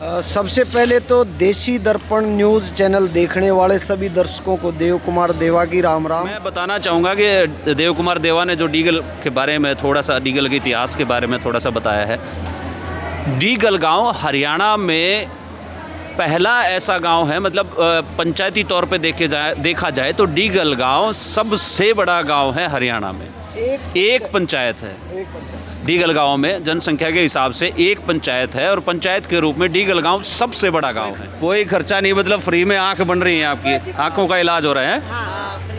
सबसे पहले तो देसी दर्पण न्यूज़ चैनल देखने वाले सभी दर्शकों को देव कुमार देवा की राम राम। मैं बताना चाहूँगा कि देव कुमार देवा ने जो डीगल के बारे में थोड़ा सा, डीगल के इतिहास के बारे में थोड़ा सा बताया है। डीगल गांव हरियाणा में पहला ऐसा गांव है, मतलब पंचायती तौर पे देखा जाए तो डीगल गांव सबसे बड़ा गांव है हरियाणा में। एक पंचायत है डीगल गांव में, जनसंख्या के हिसाब से एक पंचायत है और पंचायत के रूप में डीगल गांव सबसे बड़ा गांव है। कोई खर्चा नहीं, मतलब फ्री में आंख बन रही है, आपकी आंखों का इलाज हो रहा है।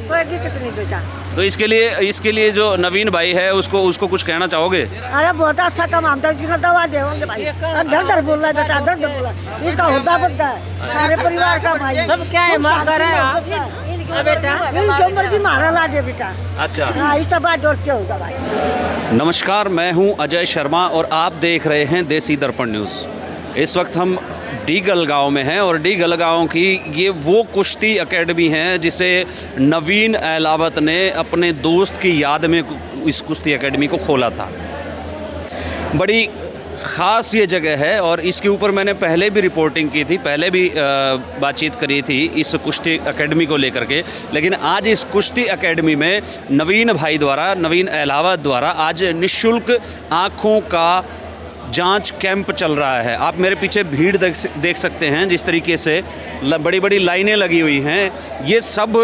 कोई दिक्कत नहीं बेटा। तो इसके लिए जो नवीन भाई है उसको कुछ कहना चाहोगे? अरे बहुत अच्छा काम, हम तो दवा देंगे भाई। धर धर बोल रहा है बेटा, धर धर बोल रहा है। इसका होता बनता है सारे परिवार का भाई। सब क्या है बेटा, इनकी उम्र भी मारा ला दे बेटा। अच्छा हाँ, इस बात जोड़ के होगा भाई। नमस्कार, मैं हूं अजय शर्मा और आप देख रहे हैं देसी दर्पण न्यूज़। इस वक्त हम डीगल गांव में हैं और डीगल गांव की ये वो कुश्ती एकेडमी है जिसे नवीन अहलावत ने अपने दोस्त की याद में इस कुश्ती एकेडमी को खोला था। बड़ी ख़ास ये जगह है और इसके ऊपर मैंने पहले भी रिपोर्टिंग की थी, पहले भी बातचीत करी थी इस कुश्ती एकेडमी को लेकर के। लेकिन आज इस कुश्ती एकेडमी में नवीन भाई द्वारा, नवीन अहलावत द्वारा आज निःशुल्क आँखों का जांच कैंप चल रहा है। आप मेरे पीछे भीड़ देख सकते हैं, जिस तरीके से बड़ी बड़ी लाइनें लगी हुई हैं। ये सब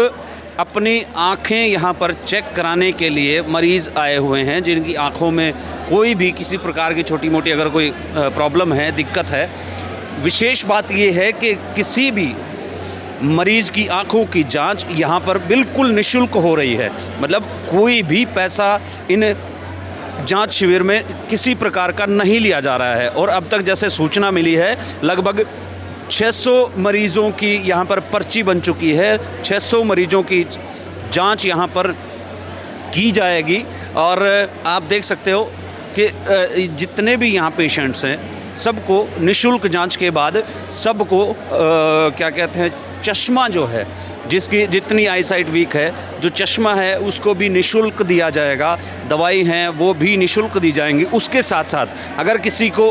अपनी आँखें यहाँ पर चेक कराने के लिए मरीज़ आए हुए हैं, जिनकी आँखों में कोई भी किसी प्रकार की छोटी मोटी अगर कोई प्रॉब्लम है, दिक्कत है। विशेष बात ये है कि किसी भी मरीज़ की आँखों की जांच यहाँ पर बिल्कुल निःशुल्क हो रही है। मतलब कोई भी पैसा इन जांच शिविर में किसी प्रकार का नहीं लिया जा रहा है। और अब तक जैसे सूचना मिली है, लगभग 600 मरीज़ों की यहाँ पर पर्ची बन चुकी है। 600 मरीज़ों की जांच यहाँ पर की जाएगी। और आप देख सकते हो कि जितने भी यहाँ पेशेंट्स हैं, सबको निःशुल्क जांच के बाद सबको क्या कहते हैं, चश्मा जो है, जिसकी जितनी आईसाइट वीक है, जो चश्मा है उसको भी निःशुल्क दिया जाएगा। दवाई हैं वो भी निःशुल्क दी जाएंगी। उसके साथ साथ अगर किसी को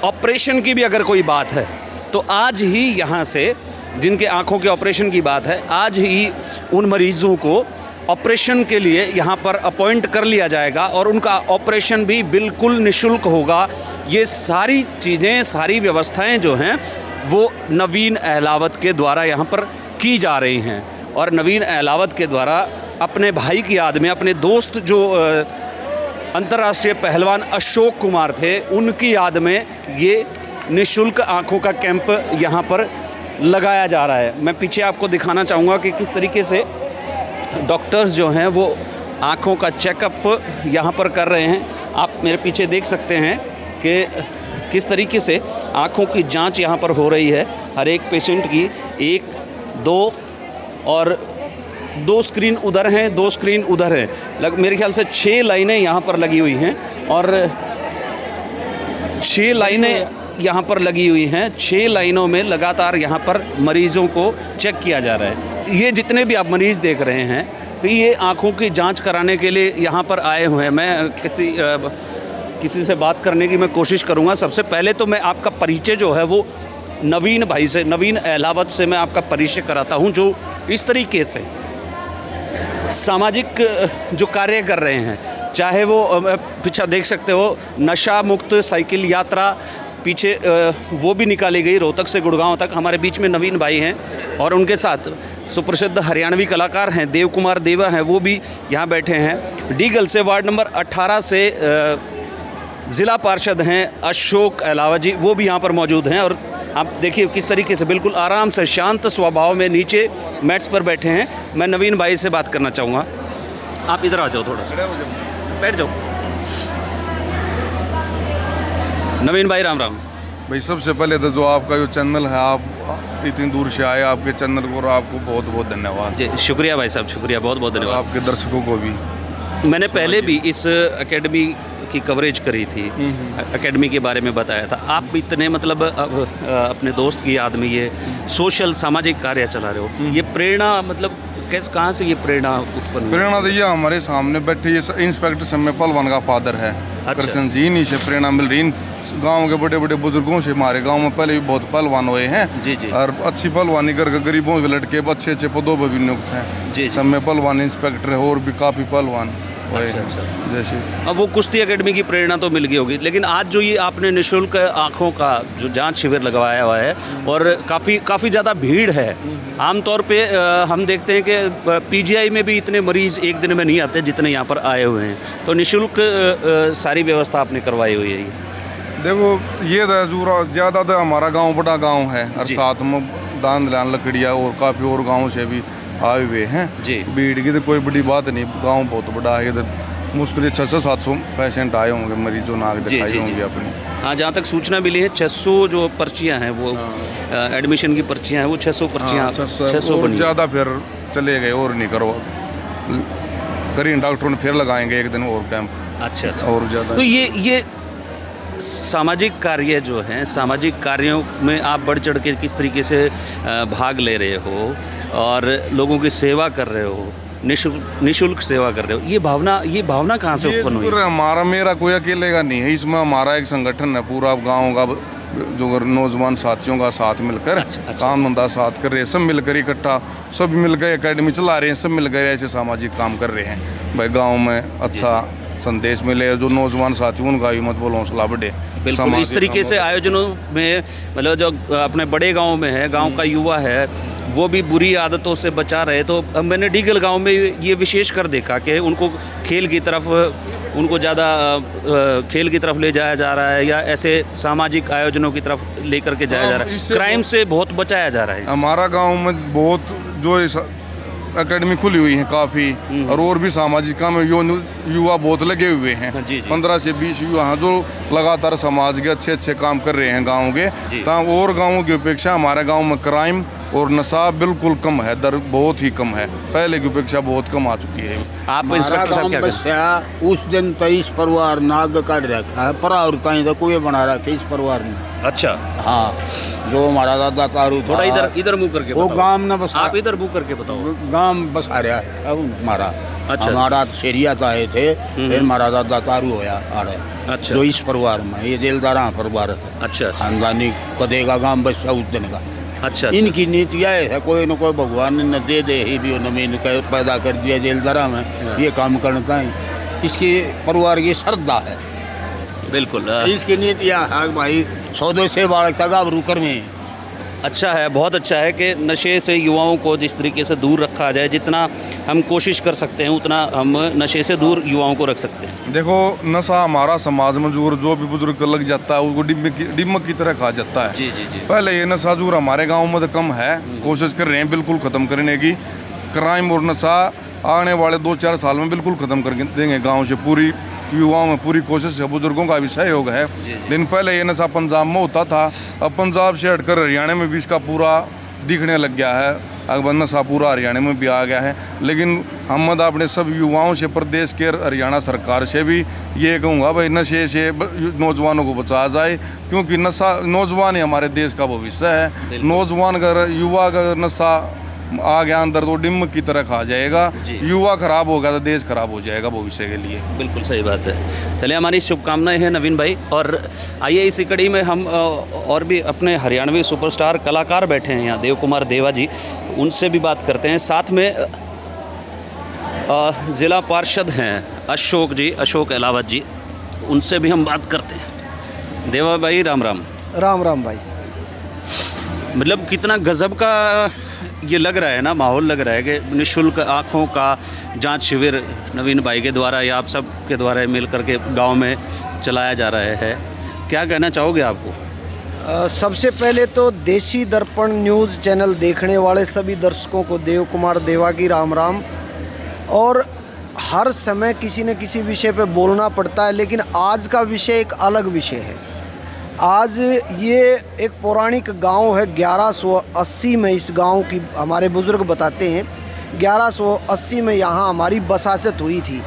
ऑपरेशन की भी अगर कोई बात है तो आज ही यहाँ से, जिनके आँखों के ऑपरेशन की बात है, आज ही उन मरीज़ों को ऑपरेशन के लिए यहाँ पर अपॉइंट कर लिया जाएगा और उनका ऑपरेशन भी बिल्कुल निःशुल्क होगा। ये सारी चीज़ें, सारी व्यवस्थाएं जो हैं वो नवीन अहलावत के द्वारा यहाँ पर की जा रही हैं। और नवीन अहलावत के द्वारा अपने भाई की याद में, अपने दोस्त जो अंतर्राष्ट्रीय पहलवान अशोक कुमार थे, उनकी याद में ये निःशुल्क आँखों का कैंप यहाँ पर लगाया जा रहा है। मैं पीछे आपको दिखाना चाहूँगा कि किस तरीके से डॉक्टर्स जो हैं वो आँखों का चेकअप यहाँ पर कर रहे हैं। आप मेरे पीछे देख सकते हैं कि किस तरीके से आँखों की जांच यहाँ पर हो रही है। हर एक पेशेंट की 1, 2 और 2 स्क्रीन उधर हैं, 2 स्क्रीन उधर हैं। मेरे ख्याल से 6 लाइनें यहाँ पर लगी हुई हैं और 6 लाइनें यहाँ पर लगी हुई हैं। 6 लाइनों में लगातार यहाँ पर मरीज़ों को चेक किया जा रहा है। ये जितने भी आप मरीज़ देख रहे हैं, ये आँखों की जांच कराने के लिए यहाँ पर आए हुए हैं। मैं किसी से बात करने की मैं कोशिश करूँगा। सबसे पहले तो मैं आपका परिचय जो है वो नवीन भाई से, नवीन अहलावत से मैं आपका परिचय कराता हूँ, जो इस तरीके से सामाजिक जो कार्य कर रहे हैं। चाहे वो पीछे देख सकते हो, नशा मुक्त साइकिल यात्रा पीछे वो भी निकाली गई, रोहतक से गुड़गांव तक। हमारे बीच में नवीन भाई हैं और उनके साथ सुप्रसिद्ध हरियाणवी कलाकार हैं देव कुमार देवा हैं, वो भी यहाँ बैठे हैं। डीगल से वार्ड नंबर 18 से ज़िला पार्षद हैं अशोक अहलावत जी, वो भी यहाँ पर मौजूद हैं। और आप देखिए किस तरीके से बिल्कुल आराम से, शांत स्वभाव में नीचे मैट्स पर बैठे हैं। मैं नवीन भाई से बात करना चाहूँगा। आप इधर आ जाओ, थोड़ा सा बैठ जाओ। नवीन भाई राम राम। भाई सबसे पहले तो जो आपका जो चैनल है, आप इतनी दूर से आए, आपके चैनल को आपको बहुत बहुत धन्यवाद। जी शुक्रिया भाई साहब, शुक्रिया, बहुत बहुत धन्यवाद। आपके दर्शकों को भी। मैंने पहले भी इस एकेडमी की कवरेज करी थी, एकेडमी के बारे में बताया था। आप इतने मतलब अपने दोस्त की याद में ये सोशल सामाजिक कार्य चला रहे हो, ये प्रेरणा मतलब कैसे, कहाँ से ये प्रेरणा उत्पन्न? प्रेरणा तो ये हमारे सामने बैठे ये इंस्पेक्टर समय पहलवान का फादर है, अच्छा। कृष्ण जी, इन्हीं से प्रेरणा मिल रही। गांव के बड़े बड़े बुजुर्गों से, हमारे गांव में पहले भी बहुत पहलवान हुए हैं जी जी और अच्छी पहलवानी करके गरीबों के लड़के अच्छे अच्छे पदों पर भी नियुक्त हैं। जी जी। सब में पहलवान इंस्पेक्टर है और भी काफ़ी पहलवान हुए अच्छा, हैं। अच्छा। जैसे अब वो कुश्ती एकेडमी की प्रेरणा तो मिल गई होगी, लेकिन आज जो ये आपने निःशुल्क आँखों का जो जांच शिविर लगवाया हुआ है और काफ़ी ज़्यादा भीड़ है। आमतौर पे हम देखते हैं कि पीजीआई में भी इतने मरीज़ एक दिन में नहीं आते जितने यहाँ पर आए हुए हैं, तो निःशुल्क सारी व्यवस्था आपने करवाई हुई है। देखो ये तो ज़्यादा तो हमारा गांव बड़ा गांव है और जी। साथ में दान दलान लकड़िया और काफ़ी और गाँव से भी आए हुए हैं जी। भीड़ की तो कोई बड़ी बात नहीं, गांव बहुत बड़ा है। इधर मुश्किल 600-700 पेशेंट आए होंगे, मरीजों नाक दिखाई होंगी अपनी। हाँ, जहाँ तक सूचना मिली है 600 जो पर्चियाँ हैं वो एडमिशन की पर्चियाँ हैं वो 600 पर्चियाँ 600 और बनी हैं। ज़्यादा फिर चले गए और नहीं करो करीन डॉक्टरों ने फिर लगाएंगे एक दिन और कैंप अच्छा अच्छा। और ज़्यादा। तो ये सामाजिक कार्य जो हैं, सामाजिक कार्यों में आप बढ़ चढ़ के किस तरीके से भाग ले रहे हो और लोगों की सेवा कर रहे हो, निःशुल्क सेवा कर रहे हो, ये भावना कहाँ से ये उत्पन्न हुई? हमारा मेरा कोई अकेले का नहीं है, इसमें हमारा एक संगठन है पूरा गांव का जो नौजवान साथियों का साथ मिलकर अच्छा। काम धंधा साथ कर रहे हैं, सब मिलकर इकट्ठा सब मिलकर एकेडमी चला रहे हैं, सब मिलकर ऐसे सामाजिक काम कर रहे हैं भाई गांव में अच्छा संदेश मिले, जो नौजवान साथी उनका हिम्मत बोल हौसला बढ़े। बिल्कुल इस तरीके से आयोजनों में मतलब जो अपने बड़े गांव में है, गांव का युवा है वो भी बुरी आदतों से बचा रहे, तो अब मैंने डीगल गांव में ये विशेष कर देखा कि उनको खेल की तरफ उनको ज़्यादा खेल की तरफ ले जाया जा रहा है या ऐसे सामाजिक आयोजनों की तरफ लेकर के जाया जा रहा है, क्राइम से बहुत बचाया जा रहा है। हमारा गांव में बहुत जो एकेडमी खुली हुई है काफ़ी और भी सामाजिक काम में युवा बहुत लगे हुए हैं। जी, जी। 15 से 20 युवा हैं जो लगातार समाज के अच्छे अच्छे काम कर रहे हैं गाँव के। जी। तो और गाँवों की अपेक्षा हमारे गाँव में क्राइम और नशा बिल्कुल कम है, दर बहुत ही कम है, पहले की अपेक्षा बहुत कम आ चुकी है। आप इंस्पेक्टर साहब क्या कहें? उस दिन 23 परिवार नाग काट रखा है, प्रावृताएं तो कोई बना रखे इस परिवार ने। अच्छा, हाँ, जो हमारा दादा तारू थोड़ा इधर मुंह करके वो बताओ। गांव ने बसा, आप इधर मुंह करके बताओ। गांव बसा रहा है अब हमारा। अच्छा। हमारा शेरिया आए थे, फिर हमारा दादा तारू होया आ रहे। अच्छा। जो इस परिवार में ये जेलदारा परिवार है, अच्छा खानदानी कदेगा गांव बसा उस दिन का। अच्छा। इनकी नीतियाँ है, कोई न कोई भगवान ने दे दे ही भी नमीन पैदा कर दिया जेलदारा में, ये काम करता है। इसकी परिवार की श्रद्धा है, बिल्कुल इसकी नीतियाँ है भाई 100 से बालक तक अब रुकर में। अच्छा है, बहुत अच्छा है कि नशे से युवाओं को जिस तरीके से दूर रखा जाए, जितना हम कोशिश कर सकते हैं उतना हम नशे से दूर युवाओं को रख सकते हैं। देखो नशा हमारा समाज में जो भी बुजुर्ग लग जाता है उसको डिमक की तरह खा जाता है। जी जी जी। पहले ये नशा जूर हमारे गांव में तो कम है, कोशिश कर रहे हैं बिल्कुल ख़त्म करने की। क्राइम और नशा आने वाले 2-4 साल में बिल्कुल ख़त्म कर देंगे गांव से। पूरी युवाओं में पूरी कोशिश है, बुजुर्गों का भी सहयोग है। दिन पहले ये नशा पंजाब में होता था, अब पंजाब से हटकर हरियाणा में भी इसका पूरा दिखने लग गया है। अब नशा पूरा हरियाणा में भी आ गया है। लेकिन हम अपने सब युवाओं से, प्रदेश के हरियाणा सरकार से भी ये कहूँगा भाई नशे से नौजवानों को बचाया जाए, क्योंकि नशा नौजवान ही हमारे देश का भविष्य है। नौजवान का युवा का नशा आ गया अंदर तो डिम की तरह खा जाएगा। युवा खराब होगा तो देश खराब हो जाएगा भविष्य के लिए। बिल्कुल सही बात है। चलिए, हमारी शुभकामनाएं हैं नवीन भाई। और आइए इसी कड़ी में हम और भी अपने हरियाणवी सुपरस्टार कलाकार बैठे हैं यहाँ, देव कुमार देवा जी, उनसे भी बात करते हैं। साथ में ज़िला पार्षद हैं अशोक जी, अशोक अहलावत जी, उनसे भी हम बात करते हैं। देवा भाई राम राम। राम राम भाई। मतलब कितना गजब का ये लग रहा है ना, माहौल लग रहा है कि निःशुल्क आँखों का जांच शिविर नवीन भाई के द्वारा या आप सब के द्वारा मिल करके गांव में चलाया जा रहा है। क्या कहना चाहोगे आपको? सबसे पहले तो देसी दर्पण न्यूज़ चैनल देखने वाले सभी दर्शकों को देव कुमार देवा की राम राम। और हर समय किसी न किसी विषय पे बोलना पड़ता है, लेकिन आज का विषय एक अलग विषय है। आज ये एक पौराणिक गांव है, 1180 में इस गांव की हमारे बुज़ुर्ग बताते हैं 1180 में यहाँ हमारी बसासत हुई थी।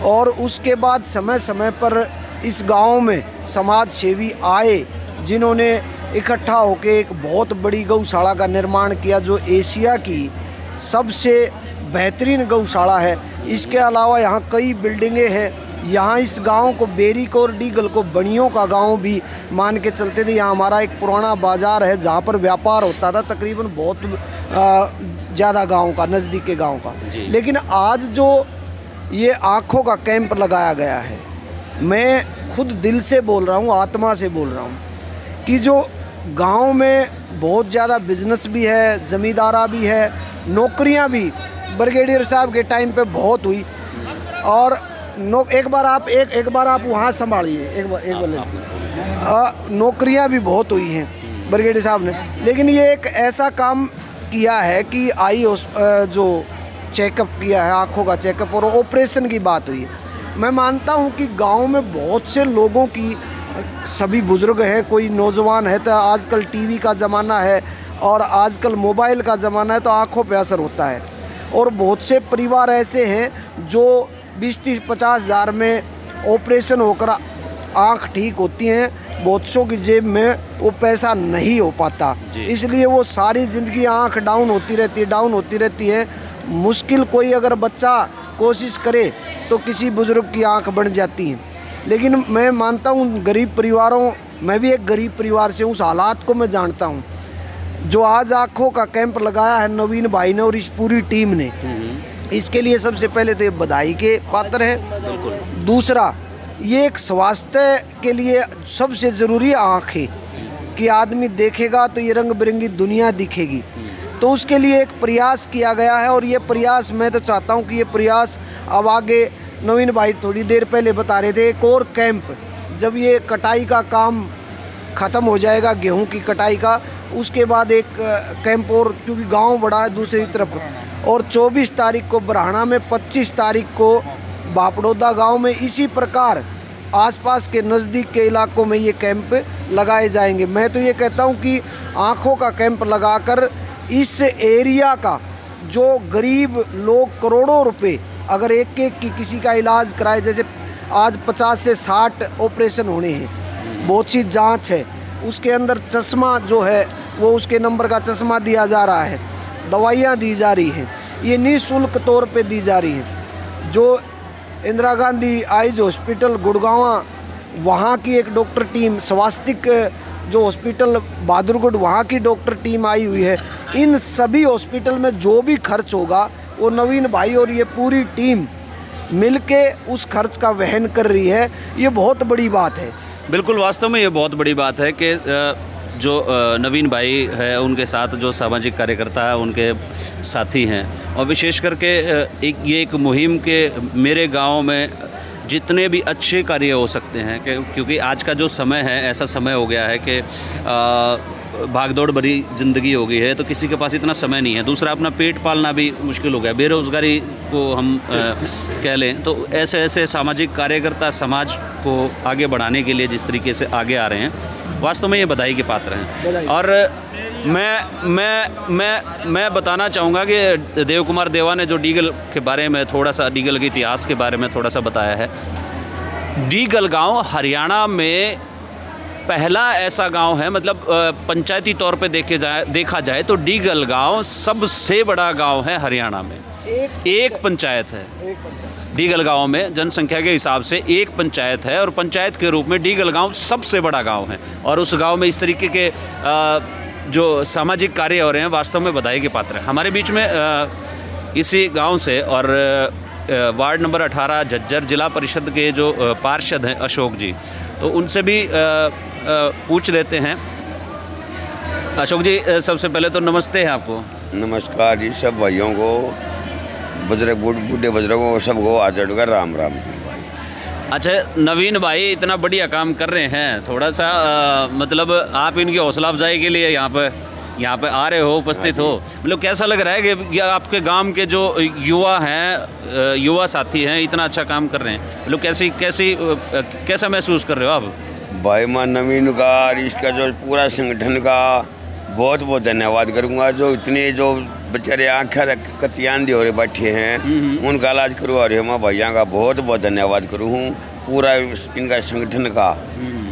और उसके बाद समय समय पर इस गांव में समाज सेवी आए जिन्होंने इकट्ठा होकर एक बहुत बड़ी गौशाला का निर्माण किया, जो एशिया की सबसे बेहतरीन गौशाला है। इसके अलावा यहाँ कई बिल्डिंगें हैं यहाँ इस गांव को बेरीक और डीगल को बनियों का गांव भी मान के चलते थे। यहाँ हमारा एक पुराना बाज़ार है जहाँ पर व्यापार होता था, तकरीबन बहुत ज़्यादा गांव का, नज़दीक के गांव का। लेकिन आज जो ये आँखों का कैंप लगाया गया है, मैं खुद दिल से बोल रहा हूँ, आत्मा से बोल रहा हूँ कि जो गांव में बहुत ज़्यादा बिजनेस भी है, ज़मींदारा भी है, नौकरियां भी ब्रिगेडियर साहब के टाइम पे बहुत हुई। और एक बार आप वहाँ संभालिए, एक बार नौकरियां भी बहुत हुई हैं ब्रिगेडियर साहब ने। लेकिन ये एक ऐसा काम किया है कि जो चेकअप किया है, आँखों का चेकअप और ऑपरेशन की बात हुई है। मैं मानता हूं कि गांव में बहुत से लोगों की, सभी बुज़ुर्ग हैं, कोई नौजवान है, तो आजकल टीवी का ज़माना है और आजकल मोबाइल का ज़माना है, तो आँखों पे असर होता है। और बहुत से परिवार ऐसे हैं जो 20-30-50 हज़ार में ऑपरेशन होकर आँख ठीक होती हैं, बहुत सौ की जेब में वो पैसा नहीं हो पाता, इसलिए वो सारी ज़िंदगी आँख डाउन होती रहती है। मुश्किल कोई अगर बच्चा कोशिश करे तो किसी बुज़ुर्ग की आँख बन जाती है। लेकिन मैं मानता हूँ गरीब परिवारों, मैं भी एक गरीब परिवार से हूँ, उस हालात को मैं जानता हूँ। जो आज आँखों का कैंप लगाया है नवीन भाई ने और इस पूरी टीम ने, इसके लिए सबसे पहले तो ये बधाई के पात्र हैं। दूसरा, ये एक स्वास्थ्य के लिए सबसे ज़रूरी आँख है कि आदमी देखेगा तो ये रंग बिरंगी दुनिया दिखेगी। तो उसके लिए एक प्रयास किया गया है और ये प्रयास, मैं तो चाहता हूँ कि ये प्रयास अब आगे, नवीन भाई थोड़ी देर पहले बता रहे थे, एक और कैंप, जब ये कटाई का काम ख़त्म हो जाएगा, गेहूं की कटाई का, उसके बाद एक कैंप और, क्योंकि गांव बड़ा है दूसरी तरफ, और 24 तारीख को बरहाना में, 25 तारीख को बापड़ौदा गांव में, इसी प्रकार आसपास के नज़दीक के इलाकों में ये कैंप लगाए जाएंगे। मैं तो ये कहता हूँ कि आँखों का कैंप लगाकर इस एरिया का जो गरीब लोग करोड़ों रुपए अगर एक की किसी का इलाज कराए, जैसे आज 50 से 60 ऑपरेशन होने हैं, बहुत सी जांच है, उसके अंदर चश्मा जो है वो उसके नंबर का चश्मा दिया जा रहा है, दवाइयाँ दी जा रही हैं, ये निःशुल्क तौर पे दी जा रही हैं। जो इंदिरा गांधी आइज हॉस्पिटल गुड़गांव, वहाँ की एक डॉक्टर टीम, स्वास्तिक जो हॉस्पिटल बहादुरगढ़, वहाँ की डॉक्टर टीम आई हुई है। इन सभी हॉस्पिटल में जो भी खर्च होगा वो नवीन भाई और ये पूरी टीम मिलके उस खर्च का वहन कर रही है। ये बहुत बड़ी बात है। बिल्कुल, वास्तव में ये बहुत बड़ी बात है कि जो नवीन भाई है, उनके साथ जो सामाजिक कार्यकर्ता है, उनके साथी हैं, और विशेष करके ये एक मुहिम के मेरे गांव में जितने भी अच्छे कार्य हो सकते हैं, क्योंकि आज का जो समय है, ऐसा समय हो गया है कि भागदौड़ भरी ज़िंदगी हो गई है, तो किसी के पास इतना समय नहीं है। दूसरा, अपना पेट पालना भी मुश्किल हो गया, बेरोज़गारी को हम कह लें। तो ऐसे ऐसे सामाजिक कार्यकर्ता समाज को आगे बढ़ाने के लिए जिस तरीके से आगे आ रहे हैं, वास्तव में ये बधाई के पात्र हैं। और मैं बताना चाहूँगा कि देव कुमार देवा ने जो डीगल के बारे में थोड़ा सा, डीगल के इतिहास के बारे में थोड़ा सा बताया है। डीगल गांव हरियाणा में पहला ऐसा गांव है, मतलब पंचायती तौर पे देखा जाए तो डीगल गांव सबसे बड़ा गांव है हरियाणा में। एक पंचायत है डीगल गांव में, जनसंख्या के हिसाब से एक पंचायत है, और पंचायत के रूप में डीगल गांव सबसे बड़ा गांव है। और उस गांव में इस तरीके के जो सामाजिक कार्य हो रहे हैं, वास्तव में बधाई के पात्र हैं। हमारे बीच में इसी गांव से और वार्ड नंबर 18 झज्जर जिला परिषद के जो पार्षद हैं अशोक जी, तो उनसे भी पूछ लेते हैं। अशोक जी, सबसे पहले तो नमस्ते है आपको। नमस्कार जी, सब भाइयों को, बुजुर्ग बूढ़े बुजुर्गों को सबको आदर कर राम राम जी भाई। अच्छा, नवीन भाई इतना बढ़िया काम कर रहे हैं, थोड़ा सा मतलब आप इनकी हौसला अफजाई के लिए यहाँ पे आ रहे हो, उपस्थित हो, मतलब कैसा लग रहा है कि आपके गांव के जो युवा हैं, युवा साथी हैं, इतना अच्छा काम कर रहे हैं, मतलब कैसा महसूस कर रहे हो आप? भाई मैं नवीन का और इसका जो पूरा संगठन का बहुत बहुत धन्यवाद करूँगा। जो इतने जो बेचारे आँखें कतियान दे हो रहे बैठे हैं, उनका इलाज करवा रहे मैं भैया का बहुत बहुत धन्यवाद करूँ पूरा इनका संगठन का।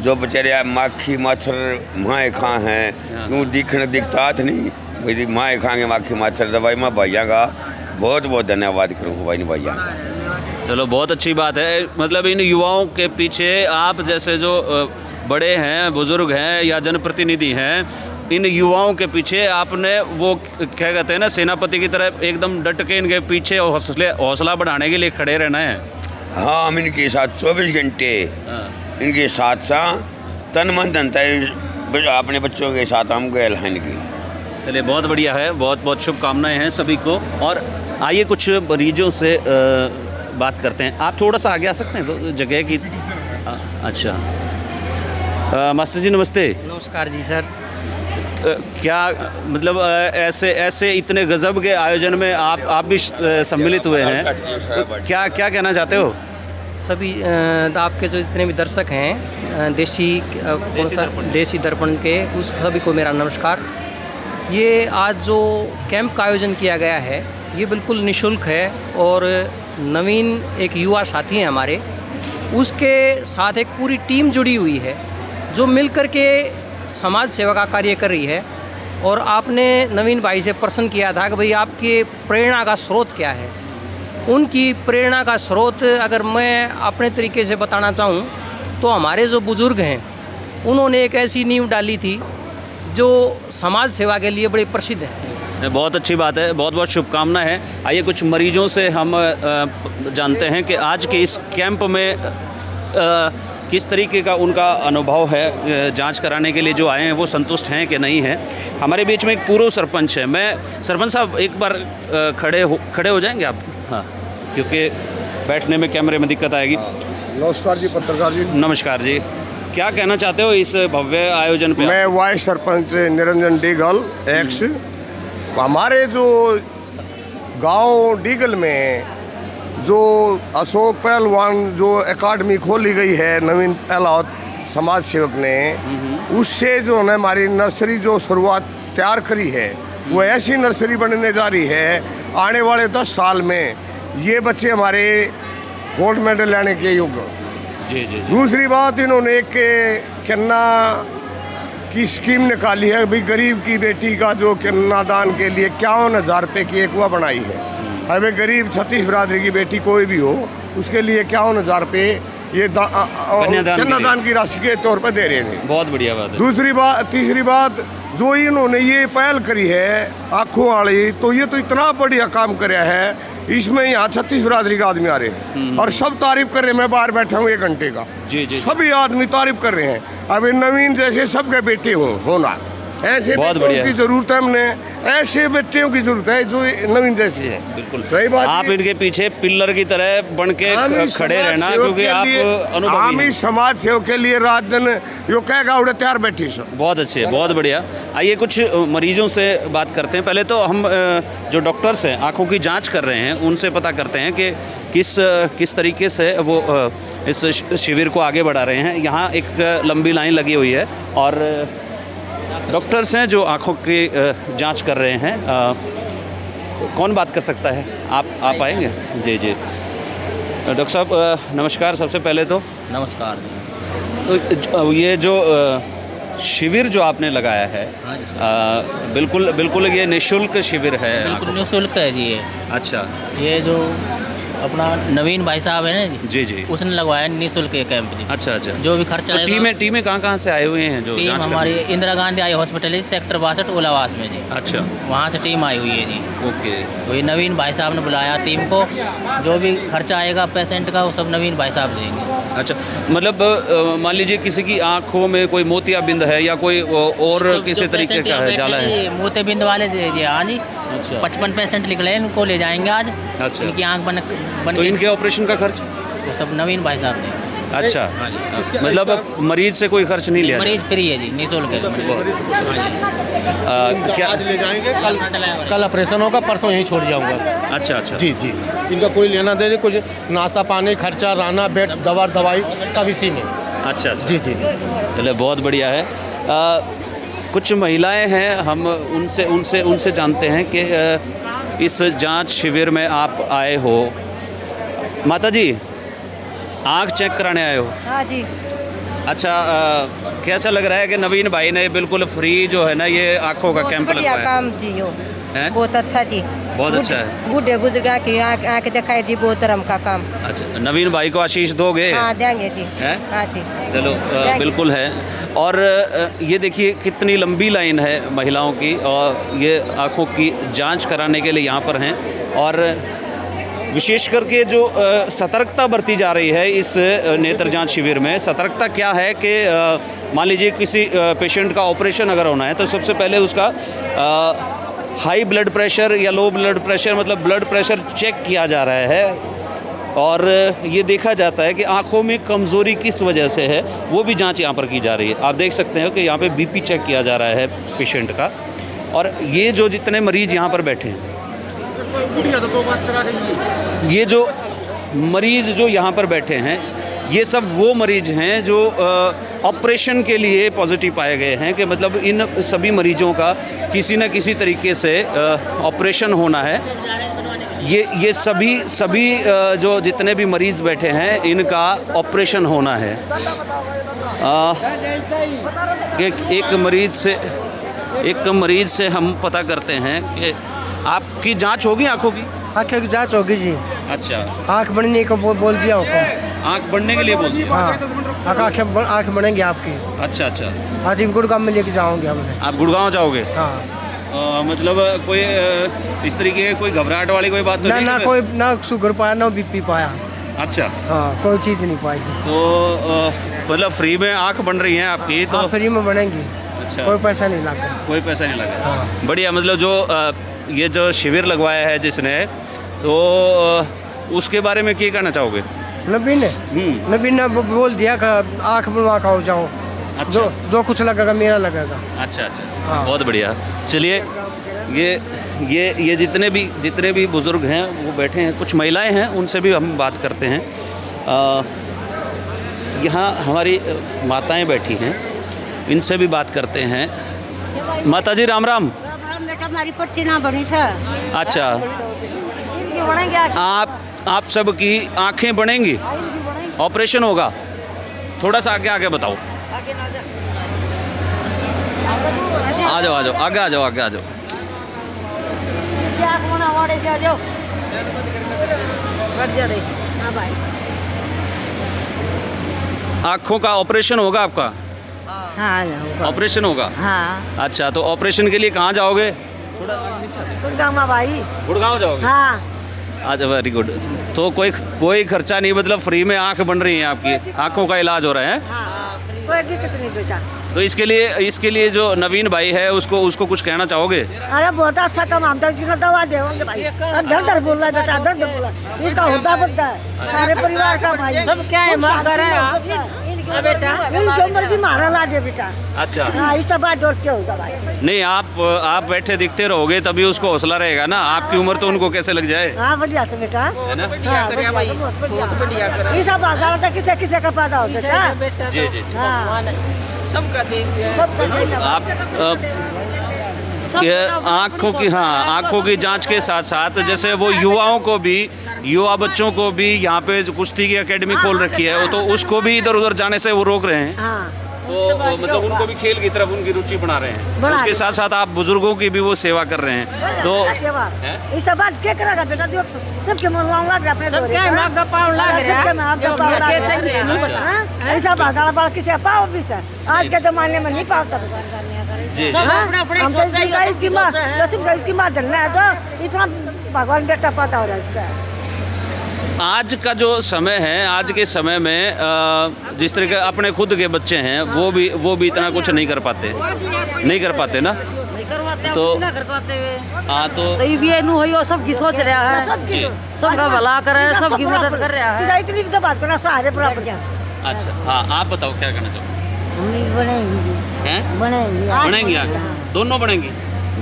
जो बेचारे माखी मच्छर माए खा हैं, यूँ दिखता नहीं भाई, माए खाएंगे माखी मच्छर, तो भाई मैं भैया का बहुत बहुत धन्यवाद करूँ भाई भैया। चलो बहुत अच्छी बात है। मतलब इन युवाओं के पीछे आप जैसे जो बड़े हैं, बुजुर्ग हैं या जनप्रतिनिधि हैं, इन युवाओं के पीछे आपने वो क्या कहते हैं ना, सेनापति की तरह एकदम डट के इनके पीछे हौसला बढ़ाने के लिए खड़े रहना है। हाँ, हम इनके साथ 24 घंटे इनके साथ तन मन धन अपने बच्चों के साथ हम गए हैं इनकी। चलिए बहुत बढ़िया है, बहुत बहुत शुभकामनाएं हैं सभी को। और आइए कुछ मरीजों से बात करते हैं। आप थोड़ा सा आगे आ सकते हैं तो जगह की। अच्छा मास्टर जी नमस्ते। नमस्कार जी सर। क्या मतलब ऐसे इतने गजब के आयोजन में आप भी सम्मिलित हुए हैं, तो क्या क्या कहना चाहते हो? सभी आपके जो जितने भी दर्शक हैं देसी दर्पण के, उस सभी को मेरा नमस्कार। ये आज जो कैंप का आयोजन किया गया है ये बिल्कुल निःशुल्क है और नवीन एक युवा साथी हैं हमारे, उसके साथ एक पूरी टीम जुड़ी हुई है जो मिलकर के समाज सेवा का कार्य कर रही है। और आपने नवीन भाई से प्रश्न किया था कि भाई आपकी प्रेरणा का स्रोत क्या है। उनकी प्रेरणा का स्रोत अगर मैं अपने तरीके से बताना चाहूँ तो हमारे जो बुज़ुर्ग हैं उन्होंने एक ऐसी नींव डाली थी जो समाज सेवा के लिए बड़ी प्रसिद्ध है। बहुत अच्छी बात है, बहुत बहुत शुभकामनाएं हैं। आइए कुछ मरीजों से हम जानते हैं कि आज के इस कैंप में किस तरीके का उनका अनुभव है। जांच कराने के लिए जो आए हैं वो संतुष्ट हैं कि नहीं हैं। हमारे बीच में एक पूर्व सरपंच है। मैं सरपंच साहब एक बार खड़े हो जाएंगे आप? हाँ, क्योंकि बैठने में कैमरे में दिक्कत आएगी। नमस्कार जी पत्रकार जी। नमस्कार जी, क्या कहना चाहते हो इस भव्य आयोजन पे? मैं vice sarpanch Niranjan Diggle x. हमारे जो गांव डीगल में जो अशोक पहलवान जो एकेडमी खोली गई है नवीन पहलावत समाज सेवक ने, उससे जो है हमारी नर्सरी जो शुरुआत तैयार करी है वो ऐसी नर्सरी बनने जा रही है आने वाले 10 साल में ये बच्चे हमारे गोल्ड मेडल लाने के योग्य। जी। दूसरी बात, इन्होंने एक कन्या की स्कीम निकाली है। भाई गरीब की बेटी का जो कन्यादान के लिए 51,000 रुपये की एक वह बनाई है। अभी गरीब छत्तीस बिरादरी की बेटी कोई भी हो उसके लिए 51,000 रुपये ये कन्यादान की राशि के तौर पर दे रहे हैं। बहुत बढ़िया बात है। तीसरी बात जो इन्होंने ये पहल करी है आँखों वाली, तो ये तो इतना बढ़िया काम कराया है। इसमें यहाँ 36 बिरादरी का आदमी आ रहे हैं और सब तारीफ कर रहे हैं। मैं बाहर बैठा हूँ 1 घंटे का। जी। सभी आदमी तारीफ कर रहे हैं। अभी नवीन जैसे सबके बेटे होना, ऐसे बहुत बेटियों बढ़िया की जरूरत है। हमने ऐसे बेटियों की जरूरत है जो नवीन जैसे हैं। बिल्कुल सही बात। आप इनके पीछे पिल्लर की तरह बन के खड़े रहना, क्योंकि आप अनुभवी हैं। समाज सेवा के लिए रात दिन यो कहेगा उड़े तैयार बैठी सब। बहुत अच्छे, बहुत बढ़िया। आइए कुछ मरीजों से बात करते हैं। पहले तो हम जो डॉक्टर्स हैं आँखों की जांच कर रहे हैं उनसे पता करते हैं कि किस तरीके से वो इस शिविर को आगे बढ़ा रहे हैं। यहाँ एक लंबी लाइन लगी हुई है और डॉक्टर्स हैं जो आँखों की जांच कर रहे हैं। कौन बात कर सकता है? आप आएंगे? जी। डॉक्टर साहब नमस्कार। सबसे पहले तो नमस्कार। तो ये जो शिविर जो आपने लगाया है, बिल्कुल ये निःशुल्क शिविर है? बिल्कुल निःशुल्क है जी ये। अच्छा, ये जो अपना नवीन भाई साहब है ना जी, उसने लगवाया निःशुल्क ये कैंप जी। अच्छा। जो भी खर्चा तो टीमें कहाँ से आए हुए हैं जो टीम जांच हमारी Indira Gandhi eye hospital sector 62 ओलावास में जी। अच्छा, वहाँ से टीम आई हुई है जी। ओके। तो ये नवीन भाई साहब ने बुलाया टीम को, जो भी खर्चा आएगा पेशेंट का वो सब नवीन भाई साहब देंगे। अच्छा, मतलब मान लीजिए किसी की आँखों में कोई मोतियाबिंद है या कोई और किसी तरीके का है जाला है? मोतियाबिंद वाले जी हाँ जी। 55 पेशेंट निकले हैं, इनको ले जाएंगे आज। अच्छा। इनकी आँख बन तो इनके ऑपरेशन का खर्च तो सब नवीन भाई साहब ने। अच्छा, मतलब मरीज से कोई खर्च नहीं लिया? मरीज फ्री है जी, निःशुल्क है। क्या आज ले जाएंगे, कल ऑपरेशन होगा, परसों यहीं छोड़ जाऊंगा। अच्छा। जी। इनका कोई लेना देना, कुछ नाश्ता पानी खर्चा, रहना, बेड, दवाई सब इसी में। अच्छा। जी। चलिए बहुत बढ़िया है। कुछ महिलाएं हैं, हम उनसे जानते हैं कि इस जांच शिविर में आप आए हो। माता जी, आँख चेक कराने आए हो? हाँ जी। अच्छा, कैसा लग रहा है कि नवीन भाई ने बिल्कुल फ्री जो है ना ये आँखों का कैंप बढ़िया लगवाया? काम जी हो। हैं? बहुत अच्छा जी, बहुत अच्छा है। बूढ़े बुजुर्ग की आँख दिखाए जी, बहुत धर्म का काम। अच्छा, नवीन भाई को आशीष दोगे? हाँ देंगे जी। हैं? हाँ जी चलो बिल्कुल है। और ये देखिए कितनी लंबी लाइन है महिलाओं की, और ये आँखों की जांच कराने के लिए यहाँ पर हैं। और विशेष करके जो सतर्कता बरती जा रही है इस नेत्र जांच शिविर में, सतर्कता क्या है कि मान लीजिए किसी पेशेंट का ऑपरेशन अगर होना है तो सबसे पहले उसका हाई ब्लड प्रेशर या लो ब्लड प्रेशर, मतलब ब्लड प्रेशर चेक किया जा रहा है, और ये देखा जाता है कि आँखों में कमज़ोरी किस वजह से है, वो भी जांच यहाँ पर की जा रही है। आप देख सकते हैं कि यहाँ पे बीपी चेक किया जा रहा है पेशेंट का। और ये जो जितने मरीज़ यहाँ पर बैठे हैं, ये जो मरीज़ जो यहाँ पर बैठे हैं, ये सब वो मरीज़ हैं जो ऑपरेशन के लिए पॉजिटिव पाए गए हैं, कि मतलब इन सभी मरीजों का किसी न किसी तरीके से ऑपरेशन होना है। ये सभी जो जितने भी मरीज़ बैठे हैं इनका ऑपरेशन होना है। एक मरीज़ से हम पता करते हैं कि आपकी जांच होगी आँखों की? आँखों की जांच होगी जी। अच्छा, आँख बनने को बोल दिया हुक्म। आँख बढ़ने के लिए बोल दिया? हाँ, आँख बनेंगी आपकी। अच्छा अच्छा। आज गुड़गांव में लेके जाओगे हमने। आप गुड़गांव जाओगे? हाँ। मतलब कोई इस तरीके कोई घबराहट वाली कोई बात तो नहीं? ना कोई, ना शुगर पाया ना बीपी पाया। अच्छा। हाँ, कोई चीज़ नहीं पाई। तो मतलब फ्री में आँख बन रही है आपकी? तो फ्री में बनेंगी। अच्छा, कोई पैसा नहीं लगा। कोई पैसा नहीं लगा। हाँ। बढ़िया। मतलब जो ये जो शिविर लगवाया है जिसने, तो उसके बारे में क्या कहना चाहोगे? नबीन ने बोल दिया कि आँख बनवा कर जाओ। अच्छा। जो कुछ लगेगा मेरा लगेगा। अच्छा अच्छा। हाँ। बहुत बढ़िया। चलिए, ये जितने भी बुज़ुर्ग हैं वो बैठे हैं, कुछ महिलाएं हैं, उनसे भी हम बात करते हैं। यहाँ हमारी माताएं बैठी हैं, इनसे भी बात करते हैं। माता जी राम राम। बेटा हमारी पर्ची ना बनी सर। अच्छा, आप सब की आँखें बनेंगी? ऑपरेशन होगा? थोड़ा सा आगे बताओ। आ जाओ आगे आ जाओ। आँखों का ऑपरेशन होगा आपका? हाँ, ऑपरेशन होगा। हाँ। अच्छा, तो ऑपरेशन के लिए कहाँ जाओगे? गुड़गांव भाई। गुड़गांव जाओगे? हाँ। अच्छा, वेरी गुड। तो कोई खर्चा नहीं, मतलब फ्री में आँख बन रही है आपकी, आँखों का इलाज हो रहा है? हाँ, कोई दिक्कत नहीं बेटा। तो इसके लिए जो नवीन भाई है उसको कुछ कहना चाहोगे? अरे बहुत अच्छा काम, हम तो इसकी दवा देंगे भाई। धर बोल रहा है बेटा, धर बोला, इसका होता बनता है सारे परिवार का भाई। सब क्या है बेटा, इनकी उम्र भी मारा ला दे बेटा। अच्छा। हाँ, इस बात जोड़ के होगा भाई। नहीं, आप बैठे दिखते रहोगे तभी उसको हौसला रहेगा ना। आपकी उम्र तो उनको कैसे लग जाए? हाँ, बढ़िया से बेटा, है ना? बहुत बढ़िया। ये सब आगे किसे का पैदा हो बेटा। जी। हाँ, सबका आप आँखों की जांच के साथ साथ जैसे वो युवा बच्चों को भी यहाँ पे जो कुश्ती की एकेडमी खोल रखी है, वो तो उसको भी इधर उधर जाने से वो रोक रहे हैं। हाँ। तो मतलब उनको भी खेल की तरफ उनकी रुचि बना रहे हैं। उसके साथ साथ आप बुजुर्गों की भी वो सेवा कर रहे हैं। तो इस बात क्या करेगा बेटा, जो सबके मन लग अपने ऐसा भागा बड़ा किसी पाओ भी सर, आज के जमाने में नहीं पाता बेटा। हम तो इसकी माँ धरना है, तो इतना भगवान बेटा पता हो रहा है इसका। आज का जो समय है, आज के समय में जिस तरह के अपने खुद के बच्चे हैं वो भी इतना कुछ नहीं कर पाते ना। तो हाँ, तो ये भी सबकी सोच रहा है, सबका भला कर रहा है, सबकी मदद कर रहा है। इतनी भी तो बात करना सारे बराबर। अच्छा, हाँ, आप बताओ क्या करना चाहोगे? बनेंगी आगे दोनों बनेंगी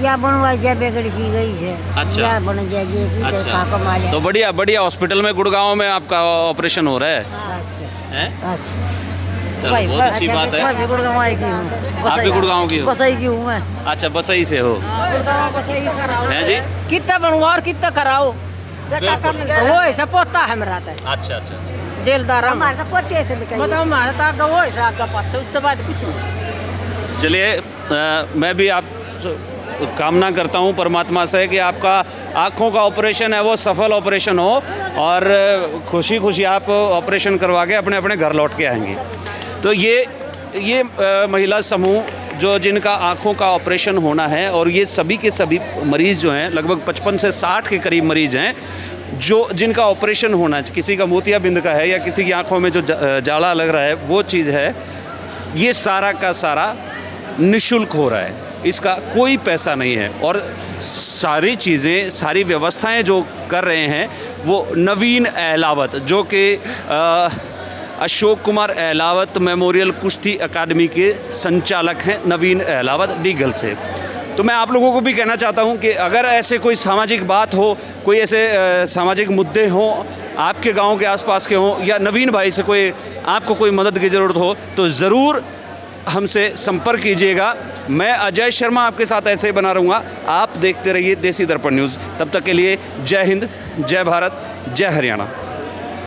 या बनवाई जाए बेगड़ी सी गई है। अच्छा। या बन जाएगी। अच्छा, तो बढ़िया हॉस्पिटल में गुड़गांव में आपका ऑपरेशन हो रहा है? अच्छा। चलो, बहुत अच्छी बात है। मैं भी गुड़गांव आएगी हूँ। आप भी गुड़गांव की हो? बसई की हूँ मैं। अच्छा, बसई से हो? हैं जी? कितना बनवाओ और कितना कराओ, वो ऐसा पोता है मेरा। अच्छा। जेलदार हमारे तो पोते से मतलब हमारा तो आगे वो ऐसा आगे पास, उसके बाद कुछ नहीं। चलिए, मैं भी आप कामना करता हूँ परमात्मा से कि आपका आँखों का ऑपरेशन है वो सफल ऑपरेशन हो और खुशी खुशी आप ऑपरेशन करवा के अपने अपने घर लौट के आएंगे। तो ये महिला समूह जो जिनका आँखों का ऑपरेशन होना है, और ये सभी के सभी मरीज़ जो हैं लगभग 55 से 60 के करीब मरीज़ हैं जो जिनका ऑपरेशन होना है। किसी का मोतियाबिंद का है या किसी की आँखों में जो जाला लग रहा है वो चीज़ है, ये सारा का सारा निःशुल्क हो रहा है, इसका कोई पैसा नहीं है। और सारी चीज़ें, सारी व्यवस्थाएं जो कर रहे हैं वो नवीन अहलावत, जो कि अशोक कुमार अहलावत मेमोरियल कुश्ती अकादमी के संचालक हैं, नवीन अहलावत डीगल से। तो मैं आप लोगों को भी कहना चाहता हूं कि अगर ऐसे कोई सामाजिक बात हो, कोई ऐसे सामाजिक मुद्दे हों आपके गांव के आसपास के हों, या नवीन भाई से कोई आपको कोई मदद की ज़रूरत हो तो ज़रूर हमसे संपर्क कीजिएगा। मैं अजय शर्मा आपके साथ ऐसे ही बना रहूँगा। आप देखते रहिए देसी दर्पण न्यूज़। तब तक के लिए जय हिंद, जय भारत, जय हरियाणा।